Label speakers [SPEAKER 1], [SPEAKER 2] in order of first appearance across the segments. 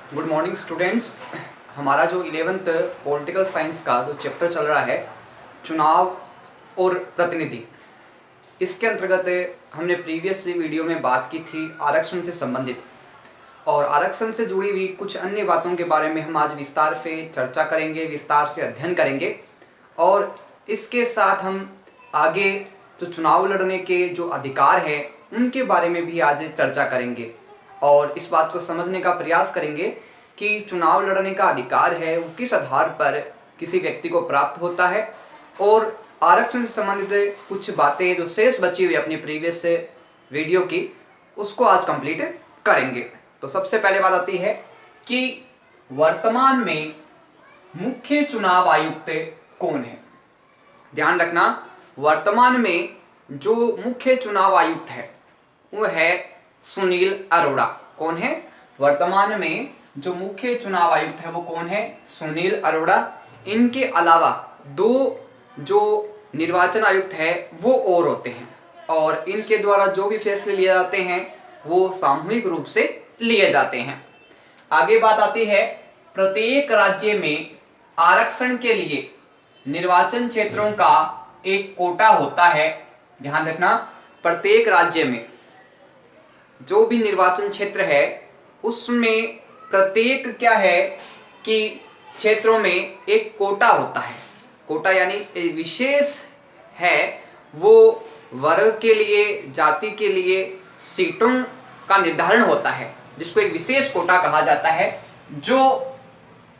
[SPEAKER 1] Good morning students. हमारा जो 11th political science का जो चैप्टर चल रहा है चुनाव और प्रतिनिधि, इसके अंतर्गत हमने प्रीवियस वीडियो में बात की थी आरक्षण से संबंधित, और आरक्षण से जुड़ी हुई कुछ अन्य बातों के बारे में हम आज विस्तार से चर्चा करेंगे, विस्तार से अध्ययन करेंगे। और इसके साथ हम आगे जो चुनाव लड़ने के जो अधिकार हैं उनके बारे में भी आज चर्चा करेंगे और इस बात को समझने का प्रयास करेंगे कि चुनाव लड़ने का अधिकार है वो किस आधार पर किसी व्यक्ति को प्राप्त होता है, और आरक्षण से संबंधित कुछ बातें जो शेष बची हुई अपनी प्रीवियस वीडियो की उसको आज कंप्लीट करेंगे। तो सबसे पहले बात आती है कि वर्तमान में मुख्य चुनाव आयुक्त कौन है। ध्यान रखना, वर्तमान में जो मुख्य चुनाव आयुक्त है वो है सुनील अरोड़ा। कौन है? वर्तमान में जो मुख्य चुनाव आयुक्त है वो कौन है? सुनील अरोड़ा। इनके अलावा दो जो निर्वाचन आयुक्त है वो और होते हैं, और इनके द्वारा जो भी फैसले लिए जाते हैं वो सामूहिक रूप से लिए जाते हैं। आगे बात आती है, प्रत्येक राज्य में आरक्षण के लिए निर्वाचन क्षेत्रों का एक कोटा होता है। ध्यान रखना, प्रत्येक राज्य में जो भी निर्वाचन क्षेत्र है उसमें प्रत्येक क्या है कि क्षेत्रों में एक कोटा होता है। कोटा यानी एक विशेष है, वो वर्ग के लिए, जाति के लिए सीटों का निर्धारण होता है, जिसको एक विशेष कोटा कहा जाता है, जो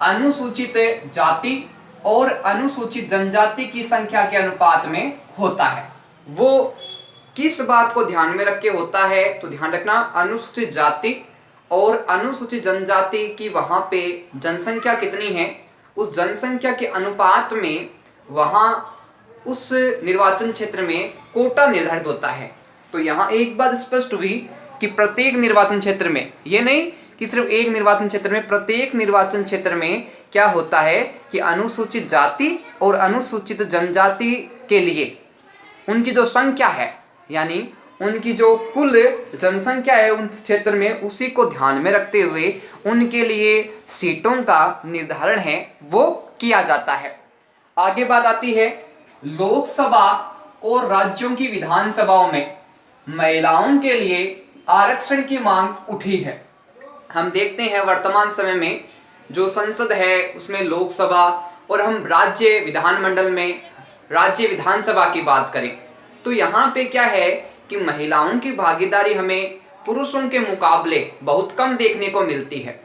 [SPEAKER 1] अनुसूचित जाति और अनुसूचित जनजाति की संख्या के अनुपात में होता है। वो किस बात को ध्यान में रख के होता है? तो ध्यान रखना, अनुसूचित जाति और अनुसूचित जनजाति की वहां पे जनसंख्या कितनी है, उस जनसंख्या के अनुपात में वहां उस निर्वाचन क्षेत्र में कोटा निर्धारित होता है। तो यहाँ एक बात स्पष्ट हुई कि प्रत्येक निर्वाचन क्षेत्र में, ये नहीं कि सिर्फ एक निर्वाचन क्षेत्र में, प्रत्येक निर्वाचन क्षेत्र में क्या होता है कि अनुसूचित जाति और अनुसूचित जनजाति के लिए उनकी जो संख्या है, यानी उनकी जो कुल जनसंख्या है उन क्षेत्र में, उसी को ध्यान में रखते हुए उनके लिए सीटों का निर्धारण है वो किया जाता है। आगे बात आती है, लोकसभा और राज्यों की विधानसभाओं में महिलाओं के लिए आरक्षण की मांग उठी है। हम देखते हैं वर्तमान समय में जो संसद है उसमें लोकसभा, और हम राज्य विधानमंडल में राज्य विधानसभा की बात करें तो यहाँ पे क्या है कि महिलाओं की भागीदारी हमें पुरुषों के मुकाबले बहुत कम देखने को मिलती है।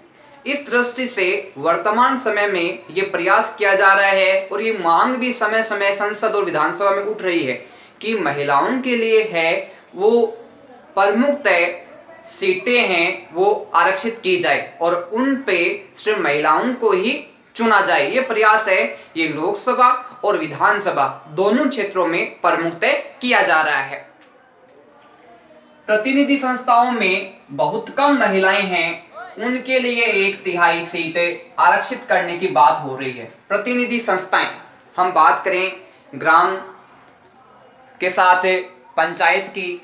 [SPEAKER 1] इस दृष्टि से वर्तमान समय में ये प्रयास किया जा रहा है और ये मांग भी समय समय संसद और विधानसभा में उठ रही है कि महिलाओं के लिए है वो प्रमुखतः सीटें हैं वो आरक्षित की जाए और उन पे सिर्फ महिलाओं को ही चुना जाए। ये प्रयास है, ये लोकसभा और विधानसभा दोनों क्षेत्रों में प्रमुखतः किया जा रहा है। प्रतिनिधि संस्थाओं में बहुत कम महिलाएं हैं, उनके लिए 1/3 सीट आरक्षित करने की बात हो रही है। प्रतिनिधि संस्थाएं, हम बात करें ग्राम के साथ पंचायत की,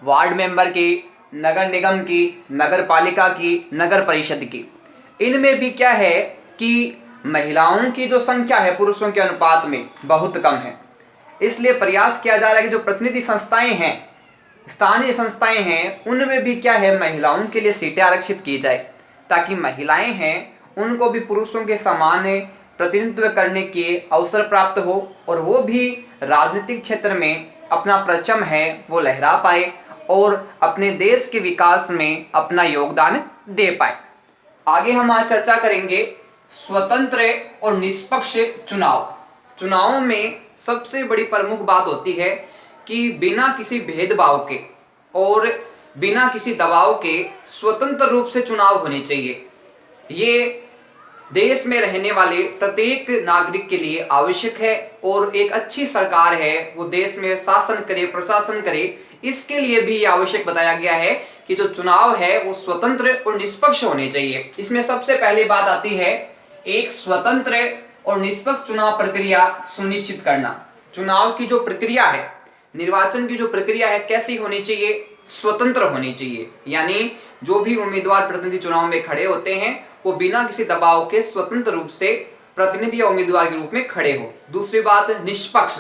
[SPEAKER 1] वार्ड मेंबर की, नगर निगम की, नगर पालिका की, नगर परिषद की, इनमें भी क्या है कि महिलाओं की जो संख्या है पुरुषों के अनुपात में बहुत कम है। इसलिए प्रयास किया जा रहा है कि जो प्रतिनिधि संस्थाएं हैं, स्थानीय संस्थाएं हैं, उनमें भी क्या है महिलाओं के लिए सीटें आरक्षित की जाए, ताकि महिलाएं हैं उनको भी पुरुषों के समान प्रतिनिधित्व करने के अवसर प्राप्त हो और वो भी राजनीतिक क्षेत्र में अपना परचम है वो लहरा पाए और अपने देश के विकास में अपना योगदान दे पाए। आगे हम आज चर्चा करेंगे स्वतंत्र और निष्पक्ष चुनाव। चुनाव में सबसे बड़ी प्रमुख बात होती है कि बिना किसी भेदभाव के और बिना किसी दबाव के स्वतंत्र रूप से चुनाव होने चाहिए। ये देश में रहने वाले प्रत्येक नागरिक के लिए आवश्यक है और एक अच्छी सरकार है वो देश में शासन करे, प्रशासन करे, इसके लिए भी ये आवश्यक बताया गया है कि जो चुनाव है वो स्वतंत्र और निष्पक्ष होने चाहिए। इसमें सबसे पहली बात आती है एक स्वतंत्र और निष्पक्ष चुनाव प्रक्रिया सुनिश्चित करना। चुनाव की जो प्रक्रिया है, निर्वाचन की जो प्रक्रिया है कैसी होनी चाहिए? स्वतंत्र होनी चाहिए। यानी जो भी उम्मीदवार प्रतिनिधि चुनाव में खड़े होते हैं वो बिना किसी दबाव के स्वतंत्र रूप से प्रतिनिधि या उम्मीदवार के रूप में खड़े हो। दूसरी बात, निष्पक्ष।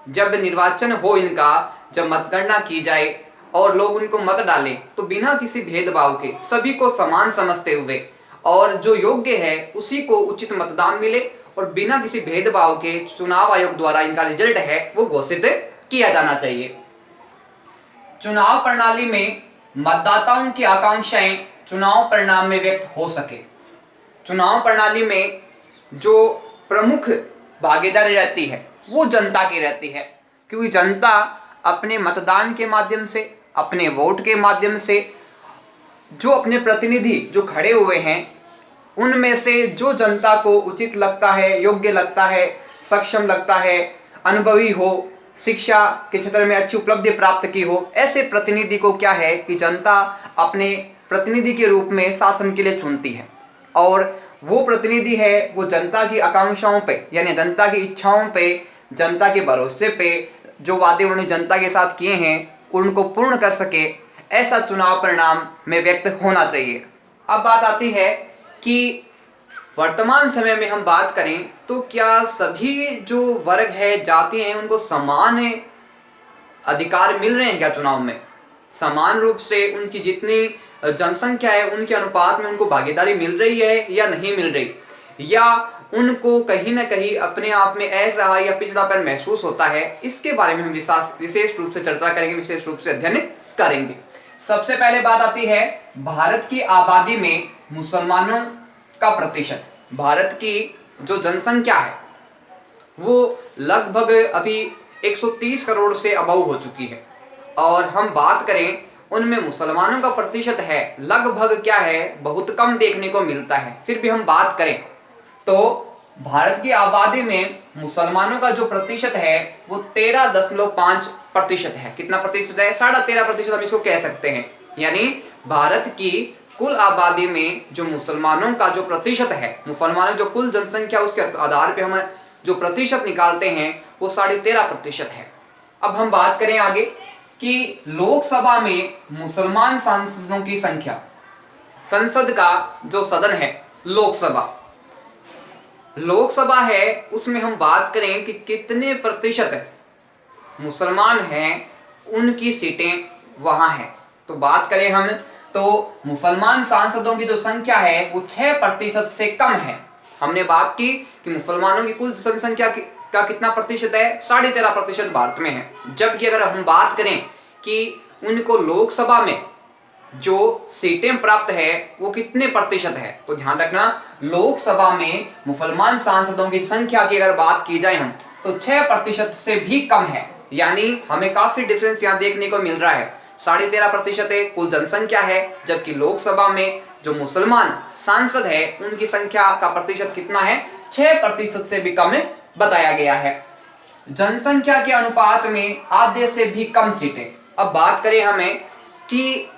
[SPEAKER 1] जब निर्वाचन हो इनका, जब मतगणना की जाए और लोग उनको मत डालें तो बिना किसी भेदभाव के सभी को समान समझते हुए और जो योग्य है उसी को उचित मतदान मिले और बिना किसी भेदभाव के चुनाव आयोग द्वारा इनका रिजल्ट है वो घोषित किया जाना चाहिए। चुनाव प्रणाली में मतदाताओं की आकांक्षाएं चुनाव परिणाम में व्यक्त हो सके। चुनाव प्रणाली में जो प्रमुख भागीदारी रहती है वो जनता की रहती है, क्योंकि जनता अपने मतदान के माध्यम से, अपने वोट के माध्यम से जो अपने प्रतिनिधि जो खड़े हुए हैं उनमें से जो जनता को उचित लगता है, योग्य लगता है, सक्षम लगता है, अनुभवी हो, शिक्षा के क्षेत्र में अच्छी उपलब्धि प्राप्त की हो, ऐसे प्रतिनिधि को क्या है कि जनता अपने प्रतिनिधि के रूप में शासन के लिए चुनती है और वो प्रतिनिधि है वो जनता की आकांक्षाओं पे यानी जनता की इच्छाओं पे, जनता के भरोसे पे जो वादे उन्होंने जनता के साथ किए हैं उनको पूर्ण कर सके, ऐसा चुनाव परिणाम में व्यक्त होना चाहिए। अब बात आती है कि वर्तमान समय में हम बात करें तो क्या सभी जो वर्ग है, जाति हैं, उनको समान अधिकार मिल रहे हैं क्या चुनाव में? समान रूप से उनकी जितनी जनसंख्या है उनके अनुपात में उनको भागीदारी मिल रही है या नहीं मिल रही, या उनको कहीं ना कहीं अपने आप में असहाय या पिछड़ापन महसूस होता है? इसके बारे में हम विशेष रूप से चर्चा करेंगे, विशेष रूप से अध्ययन करेंगे। सबसे पहले बात आती है भारत की आबादी में मुसलमानों का प्रतिशत। भारत की जो जनसंख्या है वो लगभग अभी 130 करोड़ से अबव हो चुकी है और हम बात करें उनमें मुसलमानों का प्रतिशत है लगभग क्या है, बहुत कम देखने को मिलता है। फिर भी हम बात करें तो भारत की आबादी में मुसलमानों का जो प्रतिशत है वो 13.5% है। कितना प्रतिशत है? 13.5% हम इसको कह सकते हैं। यानी भारत की कुल आबादी में जो मुसलमानों का जो प्रतिशत है, मुसलमानों जो कुल जनसंख्या उसके आधार पे हम जो प्रतिशत निकालते हैं वो 13.5% है। अब हम बात करें आगे कि लोकसभा में मुसलमान सांसदों की संख्या, संसद का जो सदन है लोकसभा है, उसमें हम बात करें कि कितने प्रतिशत मुसलमान हैं, उनकी सीटें वहां हैं। तो बात करें हम तो मुसलमान सांसदों की जो संख्या है वो 6% से कम है। हमने बात की कि मुसलमानों की कुल जनसंख्या का कितना प्रतिशत है? 13.5% भारत में है। जबकि अगर हम बात करें कि उनको लोकसभा में जो सीटें प्राप्त है वो कितने प्रतिशत है, तो ध्यान रखना लोकसभा में मुसलमान सांसदों की संख्या की अगर बात की जाए हम तो 6% से भी कम है। यानी हमें काफी डिफरेंस यहाँ देखने को मिल रहा है। 13.5% है कुल जनसंख्या है, जबकि लोकसभा में जो मुसलमान सांसद है उनकी संख्या का प्रतिशत कितना है? 6% से भी कम बताया गया है। जनसंख्या के अनुपात में आधे से भी कम सीटें। अब बात करें हमें कि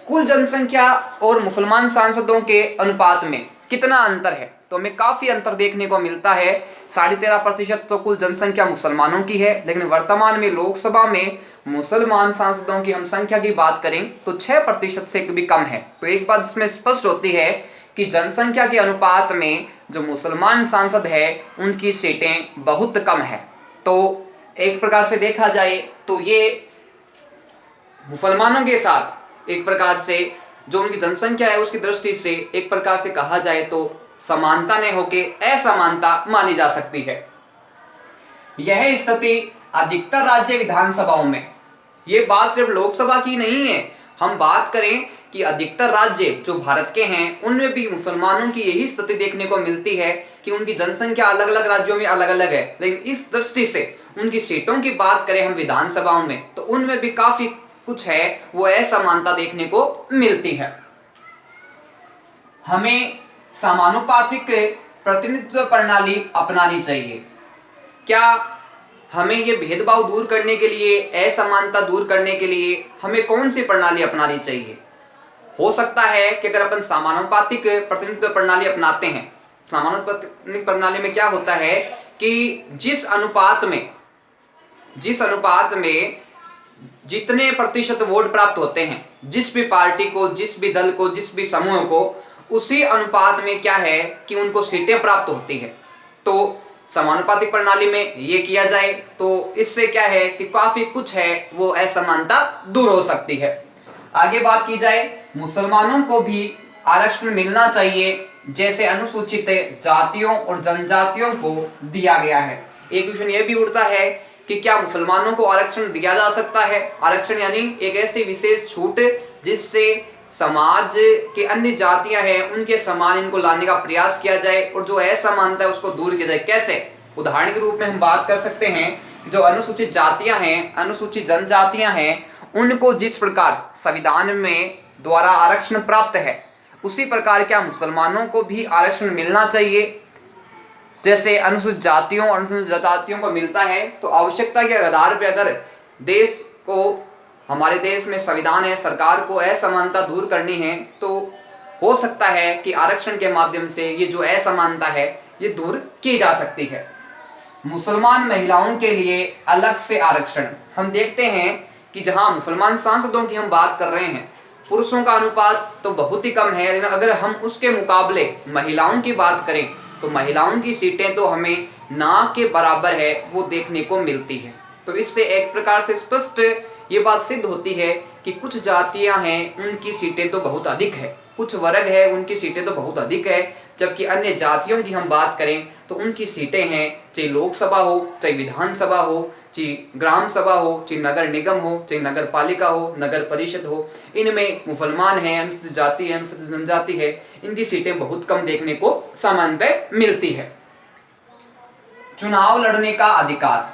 [SPEAKER 1] कुल जनसंख्या और मुसलमान सांसदों के अनुपात में कितना अंतर है, तो हमें काफी अंतर देखने को मिलता है। 13.5% तो कुल जनसंख्या मुसलमानों की है, लेकिन वर्तमान में लोकसभा में मुसलमान सांसदों की हम संख्या की बात करें तो 6% से भी कम है। तो एक बात इसमें स्पष्ट होती है कि जनसंख्या के अनुपात में जो मुसलमान सांसद है उनकी सीटें बहुत कम है। तो एक प्रकार से देखा जाए तो ये मुसलमानों के साथ एक प्रकार से जो उनकी जनसंख्या है उसकी दृष्टि से एक प्रकार से कहा जाए तो समानता ने होके असमानता मानी जा सकती है। यह स्थिति अधिकतर राज्य विधानसभाओं में, ये बात सिर्फ लोकसभा की नहीं है, हम बात करें कि अधिकतर राज्य जो भारत के हैं उनमें भी मुसलमानों की यही स्थिति देखने को मिलती है कि उनकी जनसंख्या अलग अलग राज्यों में अलग अलग है, लेकिन इस दृष्टि से उनकी सीटों की बात करें हम विधानसभाओं में तो उनमें भी काफी कुछ है वो असमानता देखने को मिलती है। हमें समानुपातिक प्रतिनिधित्व प्रणाली अपनानी चाहिए। क्या हमें ये भेदभाव दूर करने के लिए, असमानता दूर करने के लिए हमें कौन सी प्रणाली अपनानी चाहिए? हो सकता है कि अगर अपन समानुपातिक प्रतिनिधित्व प्रणाली अपनाते हैं, समानुपातिक प्रणाली में क्या होता है कि जिस अनुपात में जितने प्रतिशत वोट प्राप्त होते हैं, जिस भी पार्टी को, जिस भी दल को, जिस भी समूह को, उसी अनुपात में क्या है कि उनको सीटें प्राप्त होती है। तो समानुपातिक प्रणाली में ये किया जाए तो इससे क्या है कि काफी कुछ है वो असमानता दूर हो सकती है। आगे बात की जाए, मुसलमानों को भी आरक्षण मिलना चाहिए जैसे अनुसूचित जातियों और जनजातियों को दिया गया है। एक क्वेश्चन ये भी उठता है कि क्या मुसलमानों को आरक्षण दिया जा सकता है। आरक्षण यानी एक ऐसी विशेष छूट जिससे समाज के अन्य जातियां हैं उनके समान इनको लाने का प्रयास किया जाए और जो असमानता है उसको दूर किया जाए। कैसे? उदाहरण के रूप में हम बात कर सकते हैं, जो अनुसूचित जातियां हैं, अनुसूचित जनजातियां हैं, उनको जिस प्रकार संविधान में द्वारा आरक्षण प्राप्त है उसी प्रकार क्या मुसलमानों को भी आरक्षण मिलना चाहिए। जैसे अनुसूचित जातियों और अनुसूचित जनजातियों को मिलता है, तो आवश्यकता के आधार पर अगर देश को, हमारे देश में संविधान है, सरकार को असमानता दूर करनी है तो हो सकता है कि आरक्षण के माध्यम से ये जो असमानता है ये दूर की जा सकती है। मुसलमान महिलाओं के लिए अलग से आरक्षण, हम देखते हैं कि जहां मुसलमान सांसदों की हम बात कर रहे हैं, पुरुषों का अनुपात तो बहुत ही कम है, लेकिन अगर हम उसके मुकाबले महिलाओं की बात करें तो महिलाओं की सीटें तो हमें ना के बराबर है वो देखने को मिलती है। तो इससे एक प्रकार से स्पष्ट ये बात सिद्ध होती है कि कुछ जातियां हैं उनकी सीटें तो बहुत अधिक है, कुछ वर्ग है उनकी सीटें तो बहुत अधिक है, जबकि अन्य जातियों की हम बात करें तो उनकी सीटें हैं, चाहे लोकसभा हो, चाहे विधानसभा हो, चाहे ग्राम सभा हो, चाहे नगर निगम हो, चाहे नगर पालिका हो, नगर परिषद हो, इनमें मुसलमान हैं, अनुसूचित जाति है, अनुसूचित जनजाति है, इनकी सीटें बहुत कम देखने को सामान्यतः मिलती है। चुनाव लड़ने का अधिकार,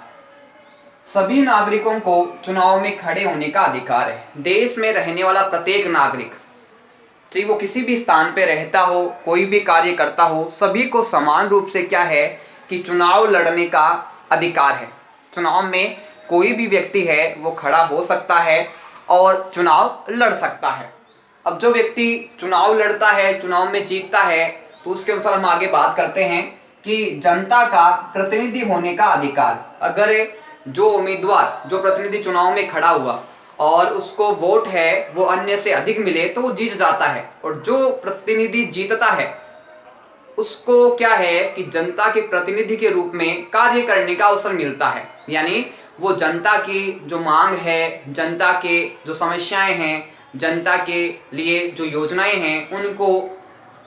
[SPEAKER 1] सभी नागरिकों को चुनाव में खड़े होने का अधिकार है। देश में रहने वाला प्रत्येक नागरिक, चाहे वो किसी भी स्थान पे रहता हो, कोई भी कार्य करता हो, सभी को समान रूप से क्या है कि चुनाव लड़ने का अधिकार है। चुनाव में कोई भी व्यक्ति है वो खड़ा हो सकता है और चुनाव लड़ सकता है। अब जो व्यक्ति चुनाव लड़ता है, चुनाव में जीतता है, तो उसके अनुसार हम आगे बात करते हैं कि जनता का प्रतिनिधि होने का अधिकार। अगर जो उम्मीदवार, जो प्रतिनिधि चुनाव में खड़ा हुआ और उसको वोट है वो अन्य से अधिक मिले तो वो जीत जाता है, और जो प्रतिनिधि जीतता है उसको क्या है कि जनता के प्रतिनिधि के रूप में कार्य करने का अवसर मिलता है। यानी वो जनता की जो मांग है, जनता के जो समस्याएं हैं, जनता के लिए जो योजनाएं हैं, उनको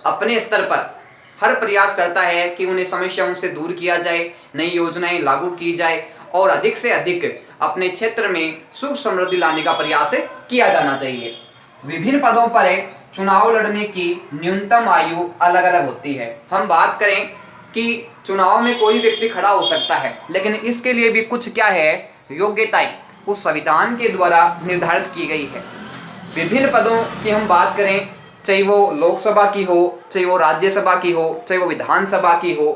[SPEAKER 1] अपने स्तर पर हर प्रयास करता है कि उन्हें समस्याओं से दूर किया जाए, नई योजनाएं लागू की जाए और अधिक से अधिक अपने क्षेत्र में सुख समृद्धि लाने का प्रयास किया जाना चाहिए। विभिन्न पदों पर चुनाव लड़ने की न्यूनतम आयु अलग अलग होती है। हम बात करें कि चुनाव में कोई व्यक्ति खड़ा हो सकता है, लेकिन इसके लिए भी कुछ क्या है, योग्यताएं उस संविधान के द्वारा निर्धारित की गई है। विभिन्न पदों की हम बात करें, चाहे वो लोकसभा की हो, चाहे वो राज्यसभा की हो, चाहे वो विधानसभा की हो,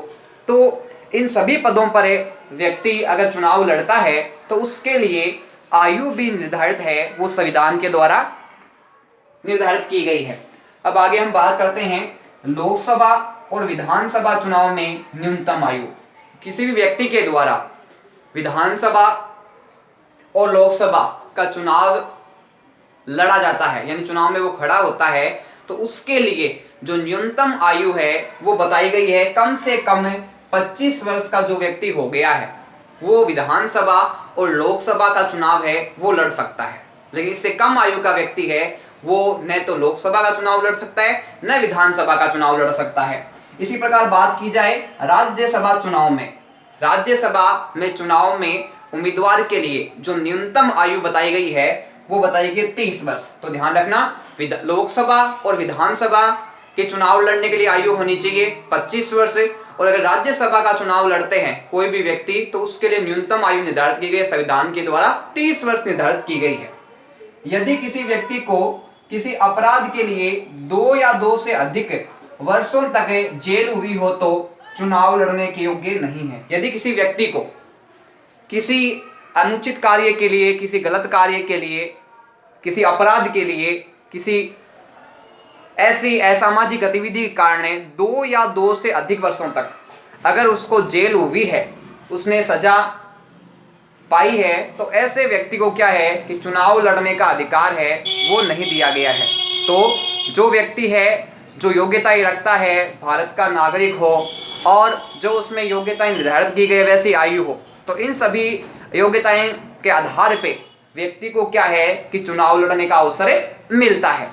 [SPEAKER 1] तो इन सभी पदों पर व्यक्ति अगर चुनाव लड़ता है तो उसके लिए आयु भी निर्धारित है, वो संविधान के द्वारा निर्धारित की गई है। अब आगे हम बात करते हैं लोकसभा और विधानसभा चुनाव में न्यूनतम आयु। किसी भी व्यक्ति के द्वारा विधानसभा और लोकसभा का चुनाव लड़ा जाता है, यानी चुनाव में वो खड़ा होता है, तो उसके लिए जो न्यूनतम आयु है वो बताई गई है, कम से कम 25 वर्ष का जो व्यक्ति हो गया है वो विधानसभा और लोकसभा का चुनाव है वो लड़ सकता है। लेकिन इससे कम आयु का व्यक्ति है वो न तो लोकसभा का चुनाव लड़ सकता है न विधानसभा का चुनाव लड़ सकता है। इसी प्रकार बात की जाए राज्यसभा चुनाव में, राज्यसभा में चुनाव में उम्मीदवार के लिए जो न्यूनतम आयु बताई गई है वो बताई गई 30 वर्ष। तो ध्यान रखना, लोकसभा और विधानसभा के चुनाव लड़ने के लिए आयु होनी चाहिए 25 वर्ष, और अगर राज्यसभा का चुनाव लड़ते हैं कोई भी व्यक्ति तो उसके लिए न्यूनतम आयु निर्धारित की गई है, संविधान के द्वारा 30 वर्ष निर्धारित की गई है। यदि किसी व्यक्ति को किसी अपराध के लिए 2 या 2 से अधिक वर्षों तक जेल हुई हो तो चुनाव लड़ने के योग्य नहीं है। यदि किसी व्यक्ति को किसी अनुचित कार्य के लिए, किसी गलत कार्य के लिए, किसी अपराध के लिए, किसी ऐसी असामाजिक गतिविधि के कारण 2 या 2 से अधिक वर्षों तक अगर उसको जेल हुई है, उसने सजा पाई है, तो ऐसे व्यक्ति को क्या है कि चुनाव लड़ने का अधिकार है वो नहीं दिया गया है। तो जो व्यक्ति है जो योग्यताएं रखता है भारत का नागरिक हो और जो उसमें योग्यताएं निर्धारित की गई वैसी आयु हो, तो इन सभी योग्यताएं के आधार पे व्यक्ति को क्या है कि चुनाव लड़ने का अवसर मिलता है।